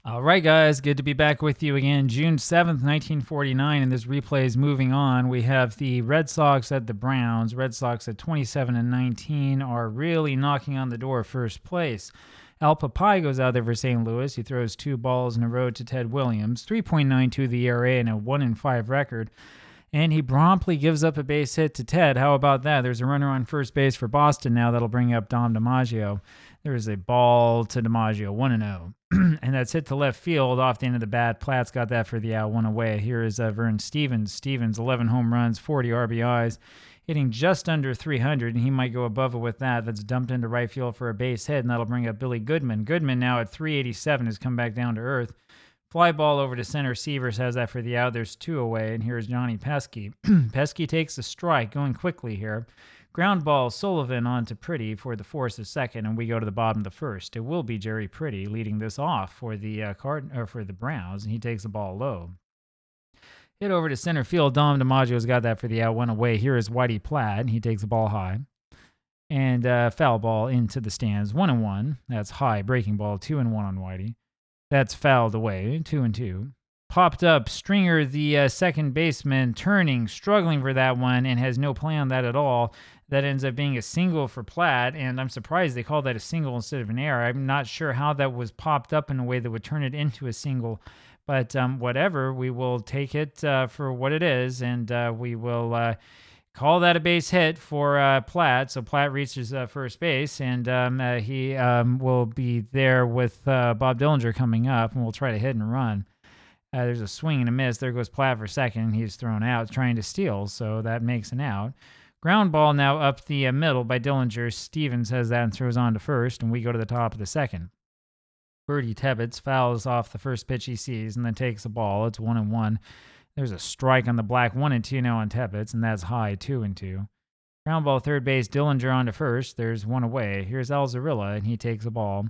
All right, guys, good to be back with you again. June 7th, 1949, and this replay is moving on. We have the Red Sox at the Browns. Red Sox at 27-19 are really knocking on the door of first place. APBA goes out there for St. Louis. He throws 2 balls in a row to Ted Williams, 3.92 the ERA and a 1-5 record. And he promptly gives up a base hit to Ted. How about that? There's a runner on first base for Boston now. That'll bring up Dom DiMaggio. There's a ball to DiMaggio, 1-0. And that's hit to left field off the end of the bat. Platt's got that for the out, 1 away. Here is Vern Stevens. Stevens, 11 home runs, 40 RBIs, hitting just under 300, and he might go above it with that. That's dumped into right field for a base hit, and that'll bring up Billy Goodman. Goodman now at 387 has come back down to earth. Fly ball over to center. Sievers has that for the out. There's 2 away, and here's Johnny Pesky. Pesky takes a strike, going quickly here. Ground ball, Sullivan on to Pretty for the force of second, and we go to the bottom of the first. It will be Jerry Pretty leading this off for the for the Browns, and he takes the ball low. Hit over to center field. Dom DiMaggio's got that for the out, 1 away. Here is Whitey Platt, and he takes the ball high. And foul ball into the stands, 1-1. That's high, breaking ball, 2-1 on Whitey. That's fouled away, 2-2. Popped up Stringer, the second baseman, turning, struggling for that one, and has no play on that at all. That ends up being a single for Platt, and I'm surprised they called that a single instead of an error. I'm not sure how that was popped up in a way that would turn it into a single, but whatever, we will take it for what it is, and we will call that a base hit for Platt. So Platt reaches first base, and he will be there with Bob Dillinger coming up, and we'll try to hit and run. There's a swing and a miss. There goes Platt for second. He's thrown out trying to steal, so that makes an out. Ground ball now up the middle by Dillinger. Stevens has that and throws on to first, and we go to the top of the second. Bertie Tebbetts fouls off the first pitch he sees and then takes the ball. It's 1-1. There's a strike on the black, 1-2 now on Tebbetts, and that's high, 2-2. Ground ball third base, Dillinger on to first. There's 1 away. Here's Alzarilla, and he takes the ball.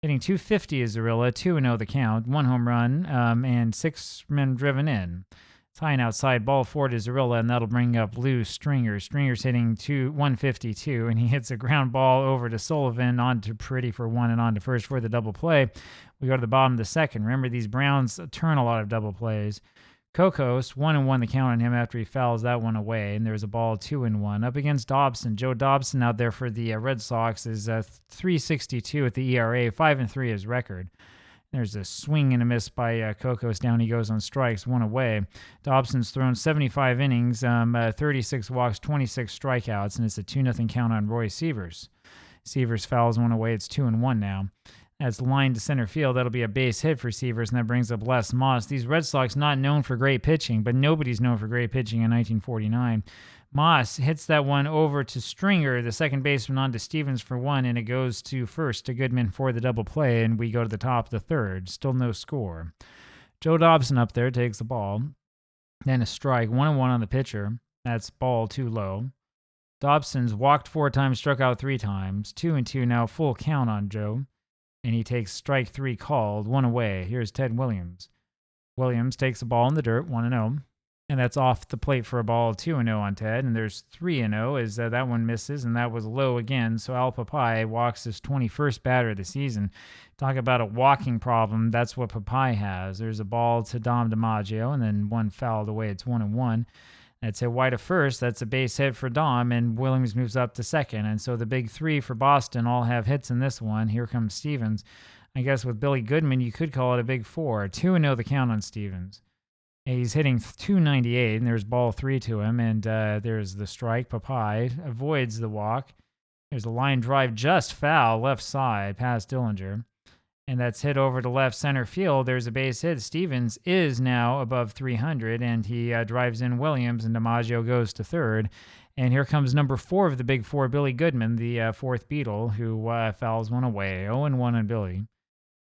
Hitting 250 is Zarilla, 2-0 the count, 1 home run, and 6 men driven in. It's high and outside, ball forward to Zarilla, and that'll bring up Lou Stringer. Stringer's hitting 152, and he hits a ground ball over to Sullivan, on to Pretty for 1, and on to first for the double play. We go to the bottom of the second. Remember, these Browns turn a lot of double plays. Kokos, 1-1 the count on him after he fouls that one away, and there's a ball 2-1. Up against Dobson. Joe Dobson out there for the Red Sox is 3.62 at the ERA, 5-3 his record. There's a swing and a miss by Kokos. Down he goes on strikes, 1 away. Dobson's thrown 75 innings, 36 walks, 26 strikeouts, and it's a 2-0 count on Roy Sievers. Sievers fouls 1 away. It's 2-1 now. That's lined to center field. That'll be a base hit for Sievers, and that brings up Les Moss. These Red Sox not known for great pitching, but nobody's known for great pitching in 1949. Moss hits that one over to Stringer, the second baseman, on to Stevens for 1, and it goes to first to Goodman for the double play, and we go to the top of the third. Still no score. Joe Dobson up there takes the ball. Then a strike, 1-1 on the pitcher. That's ball too low. Dobson's walked 4 times, struck out 3 times. 2-2 now, full count on Joe. And he takes strike 3 called, 1 away. Here's Ted Williams. Williams takes the ball in the dirt, 1-0. And that's off the plate for a ball, 2-0 on Ted. And there's 3-0 as that one misses, and that was low again. So APBA walks his 21st batter of the season. Talk about a walking problem. That's what Papai has. There's a ball to Dom DiMaggio, and then 1 fouled away. It's 1-1. That's a wide to first. That's a base hit for Dom, and Williams moves up to second. And so the big 3 for Boston all have hits in this one. Here comes Stevens. I guess with Billy Goodman, you could call it a big 4. 2-0 the count on Stevens. He's hitting 298, and there's ball 3 to him, and there's the strike. Papai avoids the walk. There's a line drive just foul, left side, past Dillinger. And that's hit over to left center field. There's a base hit. Stevens is now above 300, and he drives in Williams, and DiMaggio goes to third. And here comes number 4 of the big 4, Billy Goodman, the 4th Beatle, who fouls 1 away. 0-1 on Billy.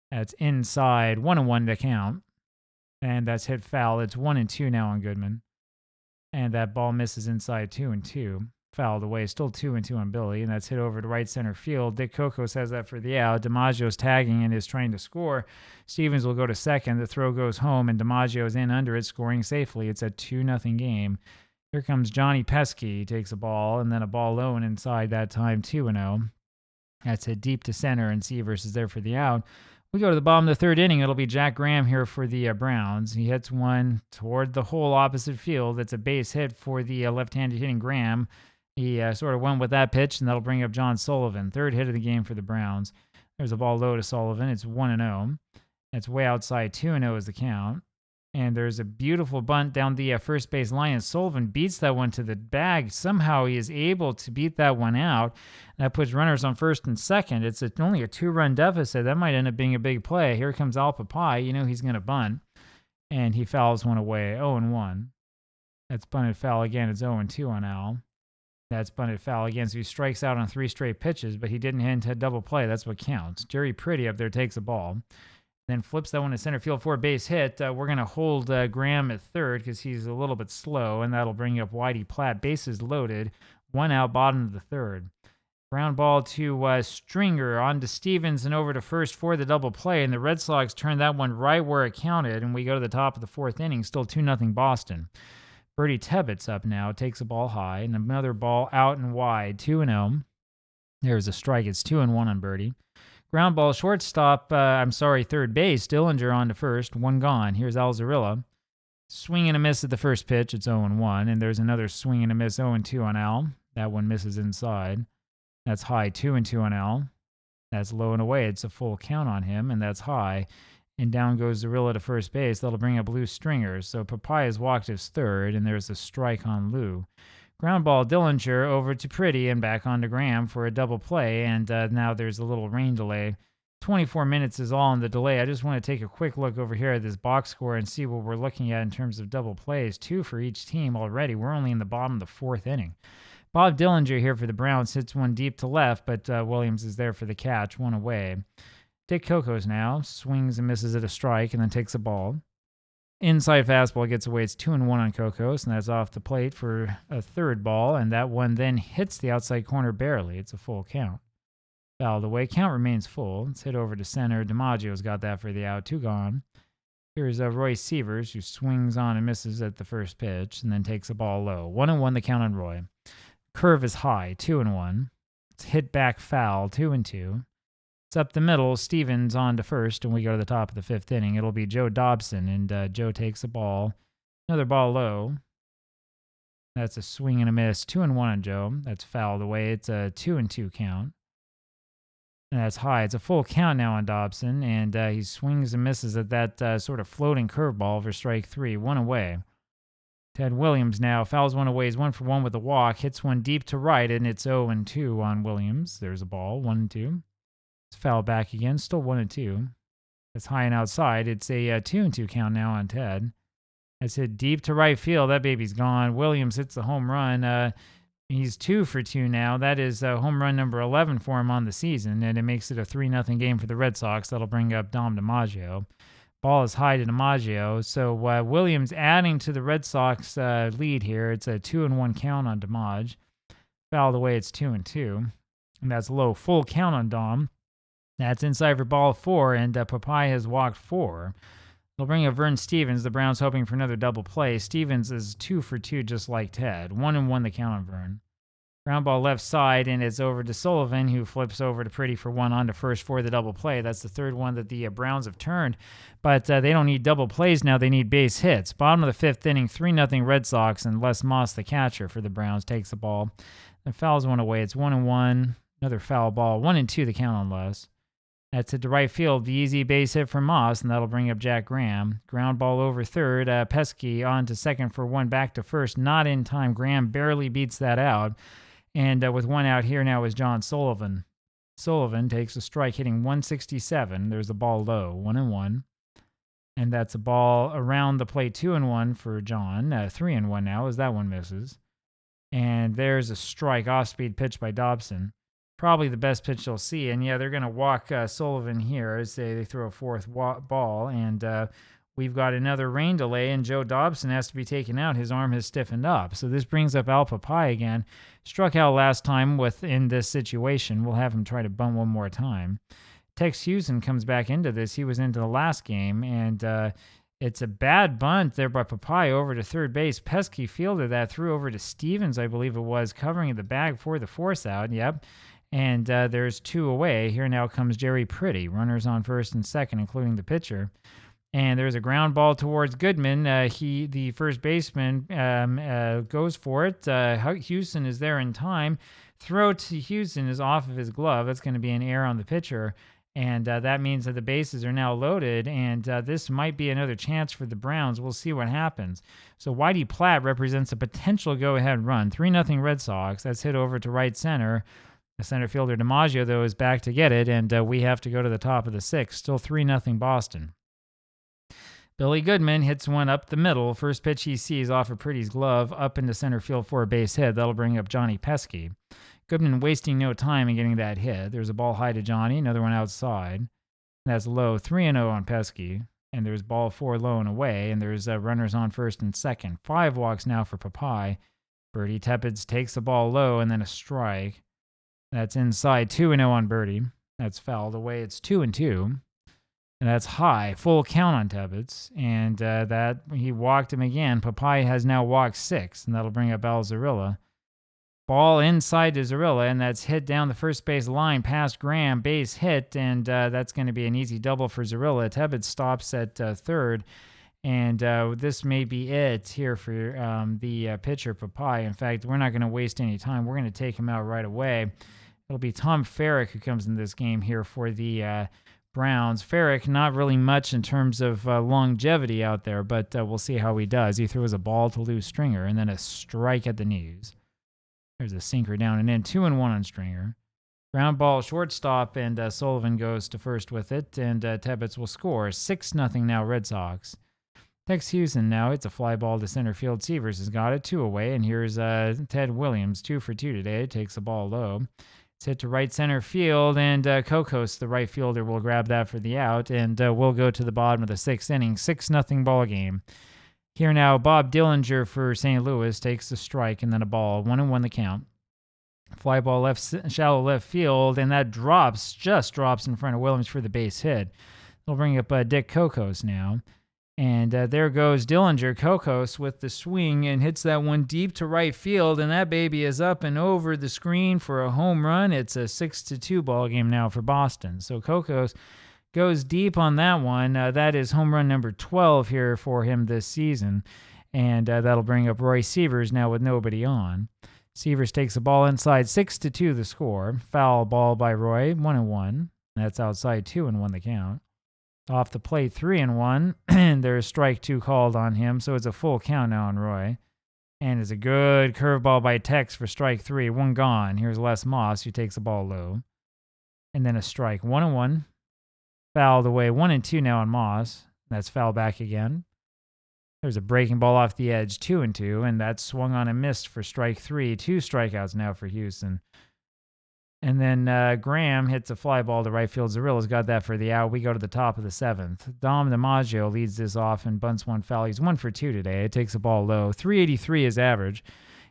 That's inside, 1-1 to count. And that's hit foul. It's 1-2 now on Goodman. And that ball misses inside, 2-2. Fouled away, still 2-2 on Billy, and that's hit over to right center field. Dick Kokos has that for the out. DiMaggio's tagging and is trying to score. Stevens will go to second. The throw goes home, and DiMaggio's in under it, scoring safely. It's a 2-0 game. Here comes Johnny Pesky. He takes a ball, and then a ball low and inside that time, 2-0. That's hit deep to center, and Sievers is there for the out. We go to the bottom of the third inning. It'll be Jack Graham here for the Browns. He hits one toward the whole opposite field. It's a base hit for the left-handed hitting Graham. He sort of went with that pitch, and that'll bring up John Sullivan. Third hit of the game for the Browns. There's a ball low to Sullivan. It's 1-0. It's way outside. 2-0 is the count. And there's a beautiful bunt down the first base line, and Sullivan beats that one to the bag. Somehow he is able to beat that one out. That puts runners on first and second. It's only a 2-run deficit. That might end up being a big play. Here comes APBA. You know he's going to bunt. And he fouls one away. 0-1. That's bunted foul again. It's 0-2 on Al. That's bunted foul again. So he strikes out on 3 straight pitches, but he didn't hit into a double play. That's what counts. Jerry Pretty up there takes a ball. Then flips that one to center field for a base hit. We're going to hold Graham at third because he's a little bit slow, and that'll bring up Whitey Platt. Bases loaded. 1 out, bottom of the third. Ground ball to Stringer, on to Stevens, and over to first for the double play. And the Red Sox turn that one right where it counted, and we go to the top of the fourth inning. Still 2-0 Boston. Bertie Tebbett's up now. Takes a ball high, and another ball out and wide. 2-0. There's a strike. It's 2-1 on Bertie. Ground ball, shortstop, third base. Dillinger on to first, 1 gone. Here's Alzarilla. Swing and a miss at the first pitch. It's 0-1. And there's another swing and a miss, 0-2 on Al. That one misses inside. That's high, 2-2 on Al. That's low and away. It's a full count on him, and that's high. And down goes Zarilla to first base. That'll bring up Lou Stringer. So Papaya's walked his third, and there's a strike on Lou. Ground ball, Dillinger over to Pretty and back on to Graham for a double play, and now there's a little rain delay. 24 minutes is all in the delay. I just want to take a quick look over here at this box score and see what we're looking at in terms of double plays. 2 for each team already. We're only in the bottom of the fourth inning. Bob Dillinger here for the Browns hits one deep to left, but Williams is there for the catch, 1 away. Dick Cocos now swings and misses at a strike and then takes a ball. Inside fastball gets away. It's 2-1 on Cocos, and that's off the plate for a third ball, and that one then hits the outside corner barely. It's a full count. Fouled away. Count remains full. It's hit over to center. DiMaggio's got that for the out. 2 gone. Here's Roy Sievers, who swings on and misses at the first pitch, and then takes a ball low. 1-1 the count on Roy. Curve is high. 2-1. It's hit back foul. 2-2. It's up the middle. Stevens on to first, and we go to the top of the fifth inning. It'll be Joe Dobson, and Joe takes a ball. Another ball low. That's a swing and a miss. 2-1 on Joe. That's fouled away. It's a 2-2 count. And that's high. It's a full count now on Dobson, and he swings and misses at that sort of floating curveball for strike 3. 1 away. Ted Williams now fouls one away. He's 1 for 1 with a walk. Hits one deep to right, and it's 0-2 on Williams. There's a ball. 1-2. It's fouled back again, still 1-2. It's high and outside. It's a 2-2 count now on Ted. It's hit deep to right field. That baby's gone. Williams hits the home run. He's 2 for 2 now. That is home run number 11 for him on the season, and it makes it a 3-0 game for the Red Sox. That'll bring up Dom DiMaggio. Ball is high to DiMaggio. So Williams adding to the Red Sox lead here. It's a 2-1 count on DiMaggio. Fouled away. It's 2-2, and that's low. Full count on Dom. That's inside for ball 4, and Papai has walked 4. They'll bring up Vern Stevens. The Browns hoping for another double play. Stevens is 2 for 2, just like Ted. 1-1 the count on Vern. Ground ball left side, and it's over to Sullivan, who flips over to Pretty for 1 on to first for the double play. That's the third one that the Browns have turned, but they don't need double plays now. They need base hits. Bottom of the fifth inning, 3-0 Red Sox, and Les Moss, the catcher for the Browns, takes the ball and fouls one away. It's 1-1. Another foul ball. 1-2 the count on Les. That's to right field. The easy base hit for Moss, and that'll bring up Jack Graham. Ground ball over third. Pesky on to second for 1, back to first. Not in time. Graham barely beats that out. And with 1 out here now is John Sullivan. Sullivan takes a strike, hitting 167. There's a ball low, 1-1. And that's a ball around the plate, 2-1 for John. 3-1 now as that one misses. And there's a strike, off-speed pitch by Dobson. Probably the best pitch you'll see. And yeah, they're going to walk Sullivan here as they throw a fourth ball. And we've got another rain delay, and Joe Dobson has to be taken out. His arm has stiffened up. So this brings up Al Papai again. Struck out last time in this situation. We'll have him try to bunt one more time. Tex Houston comes back into this. He was into the last game, and it's a bad bunt there by Papai over to third base. Pesky fielded that, threw over to Stevens, I believe it was, covering the bag for the force out. Yep. And there's 2 away. Here now comes Jerry Pretty. Runners on first and second, including the pitcher. And there's a ground ball towards Goodman. The first baseman, goes for it. Houston is there in time. Throw to Houston is off of his glove. That's going to be an error on the pitcher. And that means that the bases are now loaded. And this might be another chance for the Browns. We'll see what happens. So Whitey Platt represents a potential go-ahead run. 3-0 Red Sox. That's hit over to right center. The center fielder DiMaggio, though, is back to get it. And we have to go to the top of the 6th. Still 3-0 Boston. Billy Goodman hits one up the middle. First pitch he sees off of Pretty's glove up into center field for a base hit. That'll bring up Johnny Pesky. Goodman wasting no time in getting that hit. There's a ball high to Johnny, another one outside. That's low, 3-0 on Pesky. And there's ball 4 low and away, and there's runners on first and second. 5 walks now for Papai. Birdie Tepids takes the ball low and then a strike. That's inside, 2-0 on Birdie. That's fouled away. It's 2-2. And that's high, full count on Tebbets. And that he walked him again. Papai has now walked 6, and that'll bring up Al Zarilla. Ball inside to Zarilla, and that's hit down the first base line past Graham. Base hit, and that's going to be an easy double for Zarilla. Tebbets stops at third, and this may be it here for the pitcher, Papai. In fact, we're not going to waste any time. We're going to take him out right away. It'll be Tom Farrick who comes in this game here for the Browns. Farrick, not really much in terms of longevity out there, but we'll see how he does. He throws a ball to Lou Stringer and then a strike at the knees. There's a sinker down and in, 2-1 on Stringer. Ground ball shortstop, and Sullivan goes to first with it, and Tebbets will score. 6-0 now Red Sox. Tex Houston now, it's a fly ball to center field. Severs has got it, 2 away, and here's Ted Williams, 2 for 2 today. Takes the ball low. It's hit to right center field, and Kokos, the right fielder, will grab that for the out, and we'll go to the bottom of the 6th inning. 6-0 ball game. Here now, Bob Dillinger for St. Louis takes the strike and then a ball. 1-1 the count. Fly ball shallow left field, and that just drops in front of Williams for the base hit. They'll bring up Dick Kokos now. And there goes Dillinger. Kokos with the swing and hits that one deep to right field, and that baby is up and over the screen for a home run. It's a 6-2 ball game now for Boston. So Kokos goes deep on that one. That is home run number 12 here for him this season, and that'll bring up Roy Severs now with nobody on. Severs takes the ball inside, 6-2 the score. Foul ball by Roy, 1-1. That's outside, 2-1 the count. Off the plate, 3-1, and there's strike 2 called on him, so it's a full count now on Roy. And it's a good curveball by Tex for strike 3, 1 gone. Here's Les Moss, who takes the ball low. And then a strike, 1-1. Fouled away, 1-2 now on Moss. That's foul back again. There's a breaking ball off the edge, 2-2, and that's swung on and missed for strike 3. 2 strikeouts now for Houston. And then Graham hits a fly ball to right field. Zarilla's got that for the out. We go to the top of the 7th. Dom DiMaggio leads this off and bunts one foul. He's 1 for 2 today. It takes the ball low. 383 is average.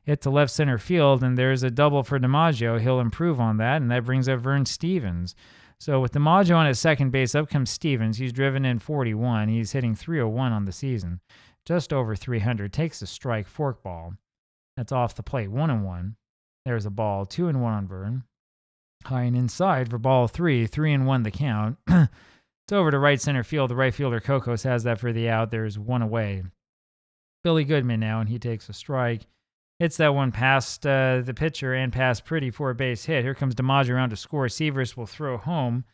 Hit to left center field, and there's a double for DiMaggio. He'll improve on that, and that brings up Vern Stevens. So with DiMaggio on his second base, up comes Stevens. He's driven in 41. He's hitting 301 on the season. Just over 300. Takes a strike, forkball. That's off the plate, 1-1. There's a ball, 2-1 on Vern. High and inside for ball 3, 3-1 the count. It's over to right center field. The right fielder Kokos has that for the out. There's 1 away. Billy Goodman now, and he takes a strike. Hits that one past the pitcher and past Pretty for a base hit. Here comes DiMaggio around to score. Severs will throw home.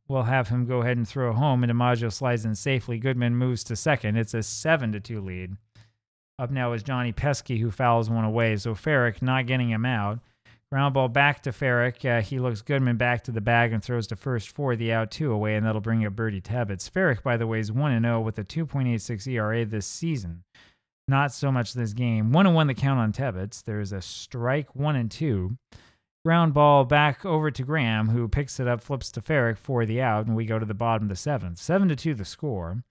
We'll have him go ahead and throw home, and DiMaggio slides in safely. Goodman moves to second. It's a 7-2 lead. Up now is Johnny Pesky, who fouls one away, so Farrick not getting him out. Ground ball back to Farrick. He looks Goodman back to the bag and throws to first for the out, 2 away, and that'll bring up Birdie Tebbets. Farrick, by the way, is 1-0 with a 2.86 ERA this season. Not so much this game. 1-1 the count on Tebbets. There's a strike, 1-2. Ground ball back over to Graham, who picks it up, flips to Farrick for the out, and we go to the bottom of the 7th. 7-2 the score.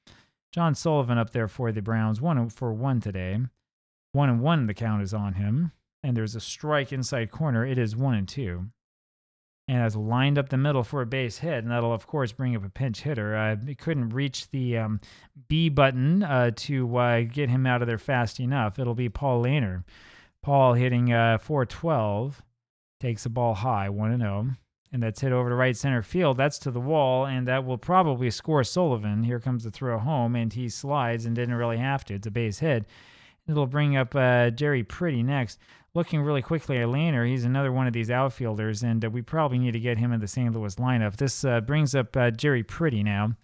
John Sullivan up there for the Browns, 1 for 1 today. 1-1 the count is on him. And there's a strike inside corner. It is 1-2. And that's lined up the middle for a base hit, and that'll, of course, bring up a pinch hitter. It couldn't reach the B button to get him out of there fast enough. It'll be Paul Lehner. Paul hitting .412. Takes the ball high, 1-0. And that's hit over to right center field. That's to the wall, and that will probably score Sullivan. Here comes the throw home, and he slides and didn't really have to. It's a base hit. It'll bring up Jerry Pretty next. Looking really quickly at Laner, he's another one of these outfielders, and we probably need to get him in the St. Louis lineup. This brings up Jerry Pretty now.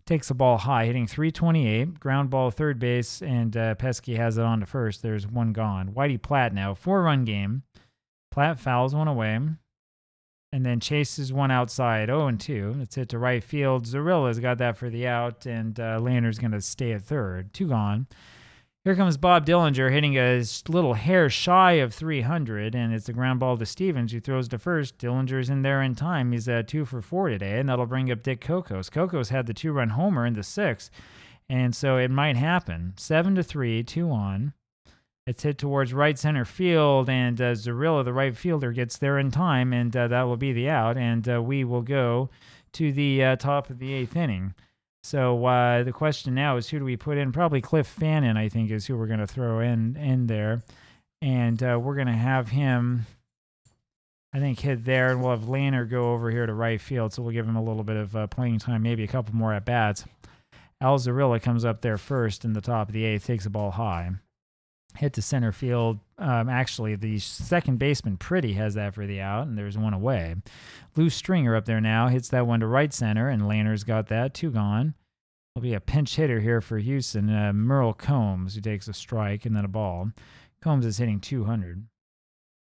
Takes the ball high, hitting 328. Ground ball third base, and Pesky has it on to first. There's one gone. Whitey Platt now. 4-run game. Platt fouls one away, and then chases one outside. 0-2. It's hit to right field. Zarilla's got that for the out, and Laner's going to stay at third. 2 gone. Here comes Bob Dillinger hitting a little hair shy of 300, and it's a ground ball to Stevens, who throws to first. Dillinger's in there in time. He's 2 for 4 today, and that'll bring up Dick Kokos. Kokos had the 2-run homer in the 6th, and so it might happen. 7-3, 2 on. It's hit towards right center field, and Zarilla, the right fielder, gets there in time, and that will be the out, and we will go to the top of the 8th inning. So the question now is, who do we put in? Probably Cliff Fannin, I think, is who we're going to throw in there. And we're going to have him, I think, hit there, and we'll have Laner go over here to right field, so we'll give him a little bit of playing time, maybe a couple more at-bats. Al Zarilla comes up there first in the top of the 8th, takes the ball high. Hit to center field. Actually, the second baseman, Pretty, has that for the out, and there's one away. Lou Stringer up there now hits that one to right center, and Laner's got that. 2 gone. There'll be a pinch hitter here for Houston, Merle Combs, who takes a strike and then a ball. Combs is hitting 200.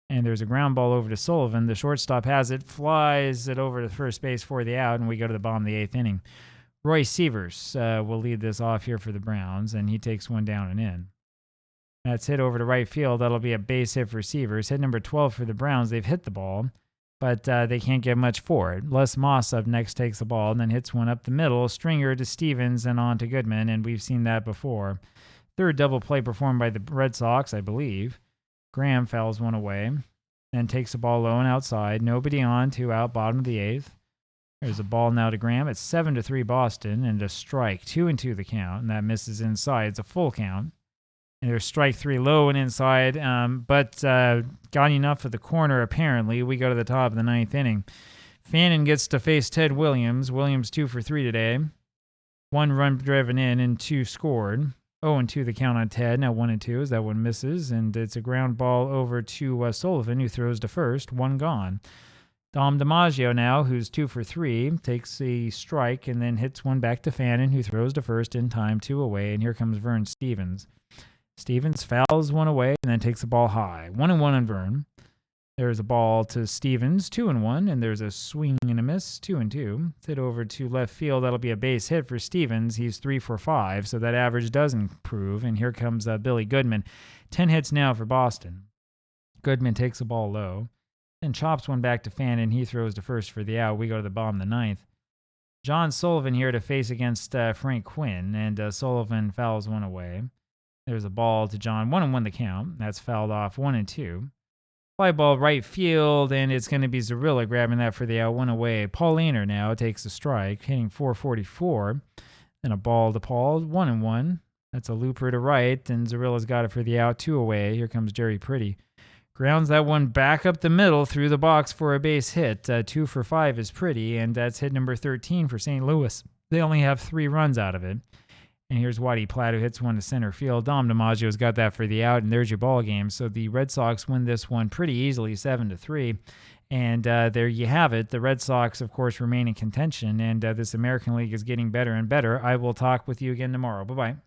And there's a ground ball over to Sullivan. The shortstop has it, flies it over to first base for the out, and we go to the bottom of the 8th inning. Roy Sievers will lead this off here for the Browns, and he takes one down and in. That's hit over to right field. That'll be a base hit for Sievers. Hit number 12 for the Browns. They've hit the ball, but they can't get much for it. Les Moss up next takes the ball and then hits one up the middle. Stringer to Stevens and on to Goodman, and we've seen that before. Third double play performed by the Red Sox, I believe. Graham fouls one away, then takes the ball low and outside. Nobody on, 2 out, bottom of the 8th. There's a ball now to Graham. It's 7-3 Boston, and a strike. 2-2 the count, and that misses inside. It's a full count. And there's strike 3 low and inside, but got enough of the corner, apparently. We go to the top of the 9th inning. Fannin gets to face Ted Williams. Williams 2 for 3 today. 1 run driven in and 2 scored. 0-2 the count on Ted. Now 1-2 as that one misses, and it's a ground ball over to Sullivan, who throws to first. 1 gone. Dom DiMaggio now, who's 2 for 3, takes a strike and then hits one back to Fannin, who throws to first in time, 2 away, and here comes Vern Stevens. Stevens fouls one away and then takes the ball high. 1-1 on Vern. There's a ball to Stevens, 2-1, and there's a swing and a miss, 2-2. It's hit over to left field. That'll be a base hit for Stevens. He's 3 for 5, so that average does improve. And here comes Billy Goodman. 10 hits now for Boston. Goodman takes the ball low, then chops one back to Fannin. He throws to first for the out. We go to the bottom of the 9th. John Sullivan here to face against Frank Quinn, and Sullivan fouls one away. There's a ball to John. 1-1 the count. That's fouled off. 1-2. Fly ball right field, and it's going to be Zarilla grabbing that for the out. 1 away. Paul Laner now takes a strike, hitting 444. Then a ball to Paul. 1-1. That's a looper to right, and Zarilla's got it for the out. 2 away. Here comes Jerry Pretty. Grounds that one back up the middle through the box for a base hit. 2 for 5 is Pretty, and that's hit number 13 for St. Louis. They only have 3 runs out of it. And here's Whitey Platt, who hits one to center field. Dom DiMaggio's got that for the out, and there's your ball game. So the Red Sox win this one pretty easily, 7-3. And there you have it. The Red Sox, of course, remain in contention, and this American League is getting better and better. I will talk with you again tomorrow. Bye-bye.